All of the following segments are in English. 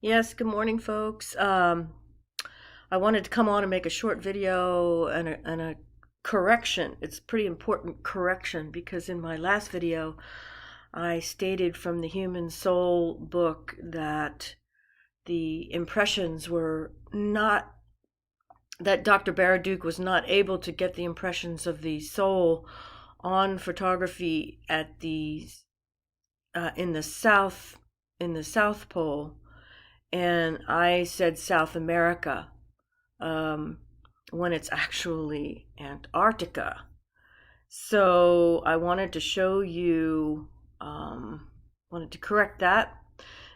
Yes, good morning, folks. I wanted to come on and make a short video and a correction. It's a pretty important correction because in my last video, I stated from the Human Soul book that the impressions were not, that Dr. Baraduke was not able to get the impressions of the soul on photography at in the South Pole, and I said South America, um, when it's actually Antarctica. So I wanted to show you, wanted to correct that.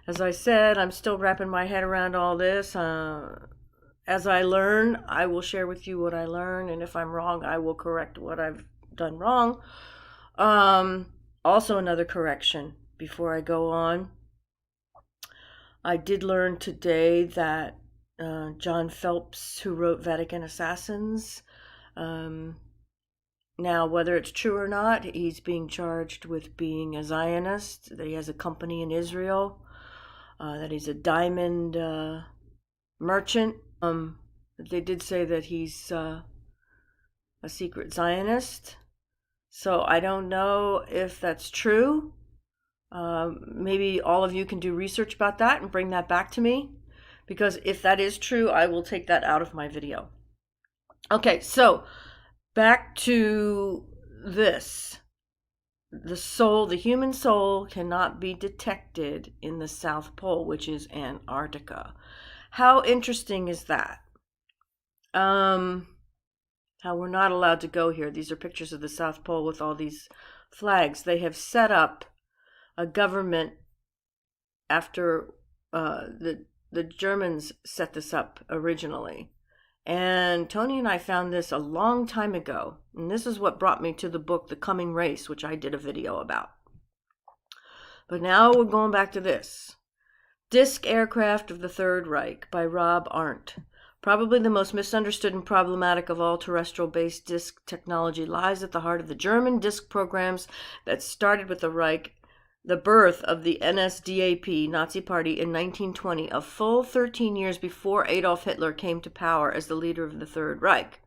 As I said, I'm still wrapping my head around all this. As I learn, I will share with you what I learn, and if I'm wrong, I will correct what I've done wrong. Also, another correction before I go on. I did learn today that John Phelps, who wrote Vatican Assassins, now whether it's true or not, he's being charged with being a Zionist, that he has a company in Israel, that he's a diamond merchant. They did say that he's a secret Zionist, so I don't know if that's true. Maybe all of you can do research about that and bring that back to me, because if that is true, I will take that out of my video. Okay, so back to this. The soul, the human soul, cannot be detected in the South Pole, which is Antarctica. How interesting is that? How we're not allowed to go here. These are pictures of the South Pole with all these flags. They have set up a government after the Germans set this up originally. And Tony and I found this a long time ago. And this is what brought me to the book, The Coming Race, which I did a video about. But now we're going back to this. Disc Aircraft of the Third Reich by Rob Arndt. Probably the most misunderstood and problematic of all terrestrial-based disc technology lies at the heart of the German disc programs that started with the Reich, the birth of the NSDAP, Nazi Party, in 1920, a full 13 years before Adolf Hitler came to power as the leader of the Third Reich.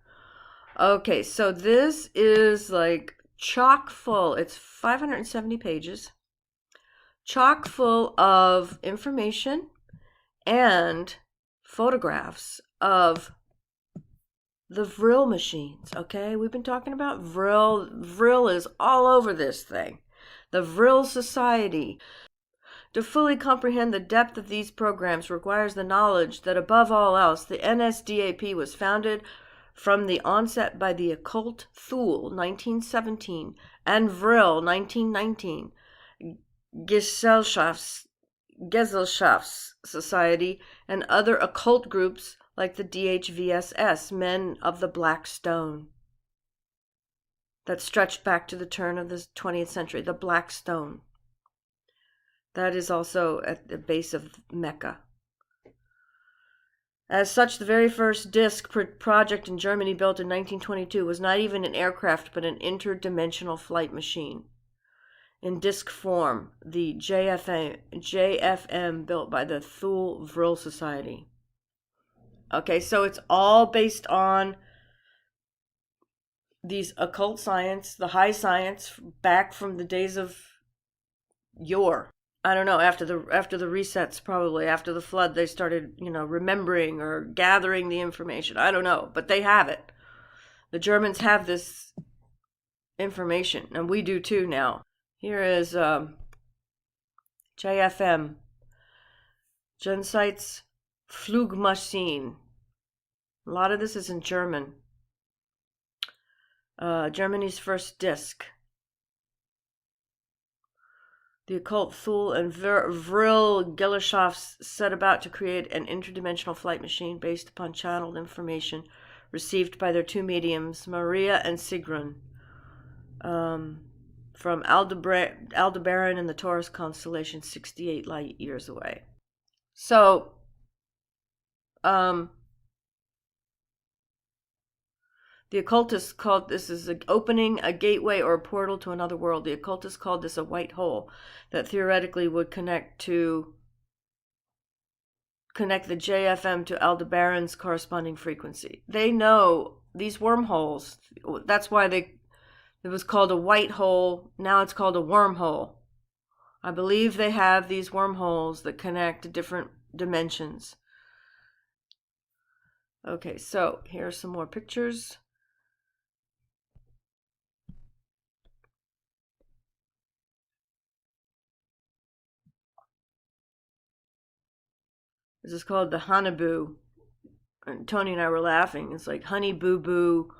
Okay, so this is like chock full. It's 570 pages. Chock full of information and photographs of the Vril machines, okay? We've been talking about Vril. Vril is all over this thing. The Vril Society. To fully comprehend the depth of these programs requires the knowledge that above all else, the NSDAP was founded from the onset by the occult Thule, 1917, and Vril, 1919, Gesellschafts Society, and other occult groups like the DHVSS, Men of the Black Stone, that stretched back to the turn of the 20th century, the Black Stone. That is also at the base of Mecca. As such, the very first disc project in Germany, built in 1922, was not even an aircraft but an interdimensional flight machine. In disc form, the JFM built by the Thule Vril Society. Okay, so it's all based on these occult science, the high science back from the days of yore. I don't know, after the resets, probably after the flood, they started, remembering or gathering the information. I don't know, but they have it. The Germans have this information, and we do too now. Here is JFM, Jenseits Flugmaschine. A lot of this is in German. Germany's first disc. The occult Thule and Vril Gesellschafts set about to create an interdimensional flight machine based upon channeled information received by their two mediums, Maria and Sigrun, from Aldebaran in the Taurus constellation, 68 light years away. So, the occultists called this is opening a gateway or a portal to another world. The occultists called this a white hole that theoretically would connect to connect the JFM to Aldebaran's corresponding frequency. They know these wormholes. That's why it was called a white hole. Now it's called a wormhole. I believe they have these wormholes that connect to different dimensions. Okay, so here are some more pictures. This is called the Hanabu. And Tony and I were laughing. It's like Honey Boo Boo.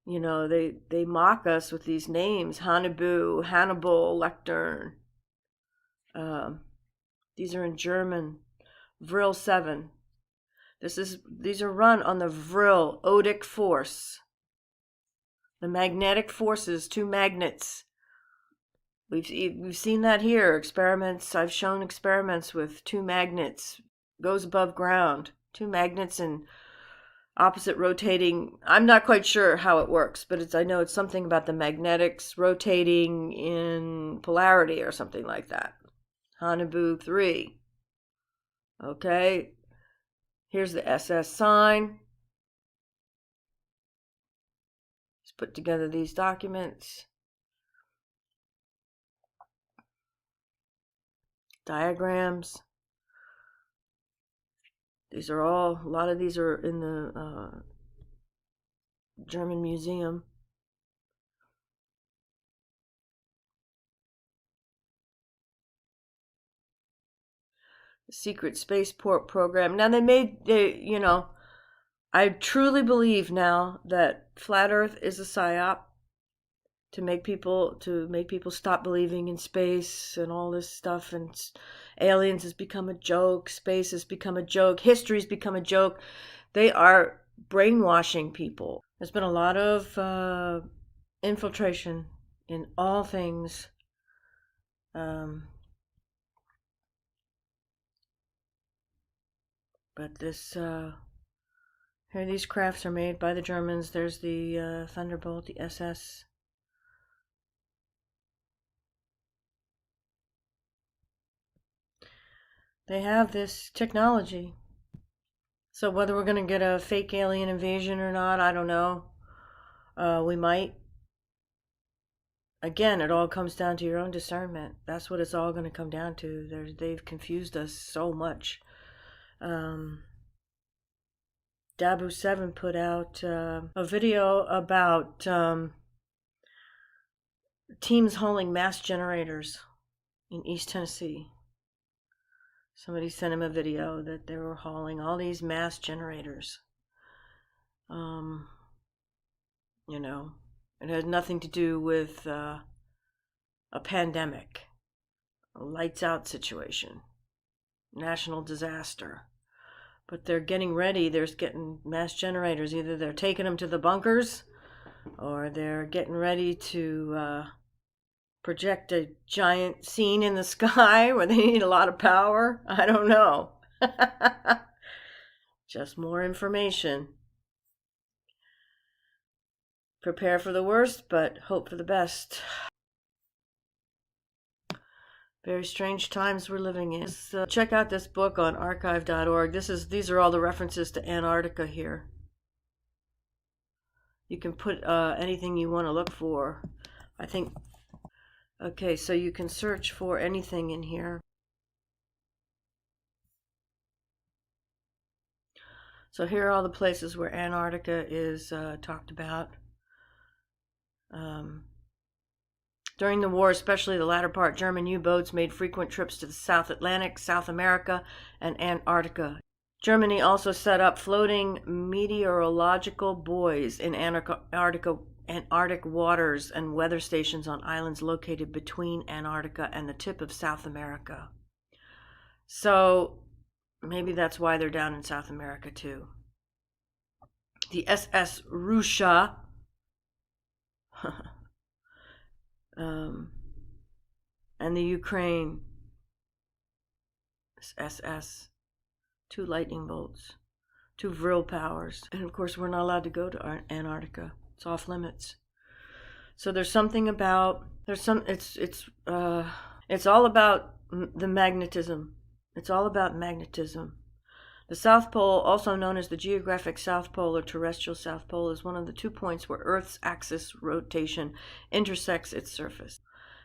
You know, they mock us with these names. Hanabu, Hannibal, Lectern. These are in German. Vril 7. These are run on the Vril odic force. The magnetic forces, 2 magnets. We've seen that here. Experiments. I've shown experiments with 2 magnets. Goes above ground. 2 magnets and opposite rotating. I'm not quite sure how it works, but I know it's something about the magnetics rotating in polarity or something like that. Hanabu 3. Okay. Here's the SS sign. Let's put together these documents. Diagrams. A lot of these are in the German museum. The secret spaceport program. Now I truly believe now that flat Earth is a psyop to make people stop believing in space and all this stuff, and aliens has become a joke, space has become a joke, history's become a joke. They are brainwashing people. There's been a lot of infiltration in all things. But here these crafts are made by the Germans. There's the Thunderbolt, the SS. They have this technology. So whether we're going to get a fake alien invasion or not, I don't know. We might. Again, it all comes down to your own discernment. That's what it's all going to come down to. They've confused us so much. Dabu 7 put out a video about teams hauling mass generators in East Tennessee. Somebody sent him a video that they were hauling all these mass generators. It had nothing to do with a pandemic, a lights out situation, national disaster. But they're getting ready. They're getting mass generators. Either they're taking them to the bunkers or they're getting ready to project a giant scene in the sky where they need a lot of power. I don't know. Just more information. Prepare for the worst, but hope for the best. Very strange times we're living in. Check out this book on archive.org. These are all the references to Antarctica here. You can put anything you want to look for. I think. Okay, so you can search for anything in here. So here are all the places where Antarctica is talked about. During the war, especially the latter part, German U-boats made frequent trips to the South Atlantic, South America, and Antarctica. Germany also set up floating meteorological buoys in Antarctic waters and weather stations on islands located between Antarctica and the tip of South America. So maybe that's why they're down in South America too. The SS Russia and the Ukraine SS, 2 lightning bolts, 2 Vril powers, and of course we're not allowed to go to Antarctica. It's off limits. So it's all about the magnetism. It's all about magnetism. The South Pole, also known as the geographic South Pole or terrestrial South Pole, is one of the 2 points where Earth's axis rotation intersects its surface.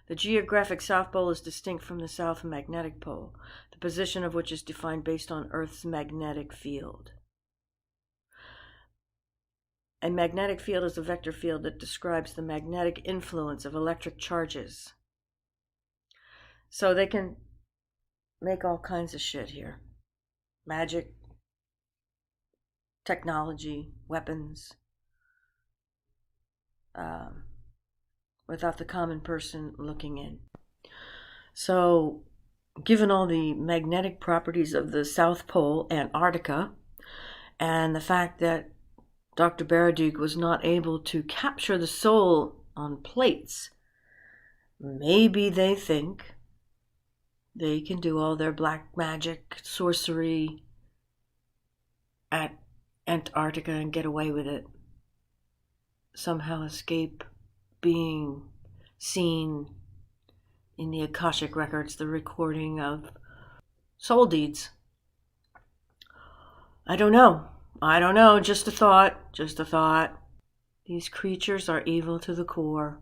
The geographic South Pole is distinct from the South Magnetic Pole, the position of which is defined based on Earth's magnetic field. A magnetic field is a vector field that describes the magnetic influence of electric charges. So they can make all kinds of shit here. Magic, technology, weapons, without the common person looking in. So, given all the magnetic properties of the South Pole, Antarctica, and the fact that Dr. Baraduke was not able to capture the soul on plates, maybe they think they can do all their black magic, sorcery at Antarctica and get away with it. Somehow escape being seen in the Akashic records, the recording of soul deeds. I don't know, just a thought. These creatures are evil to the core.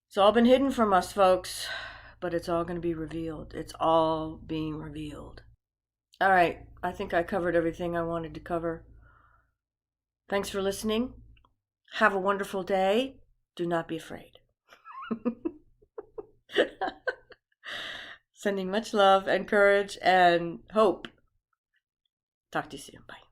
It's all been hidden from us, folks, but it's all going to be revealed. It's all being revealed. All right, I think I covered everything I wanted to cover. Thanks for listening. Have a wonderful day. Do not be afraid. Sending much love and courage and hope. Talk to you soon. Bye.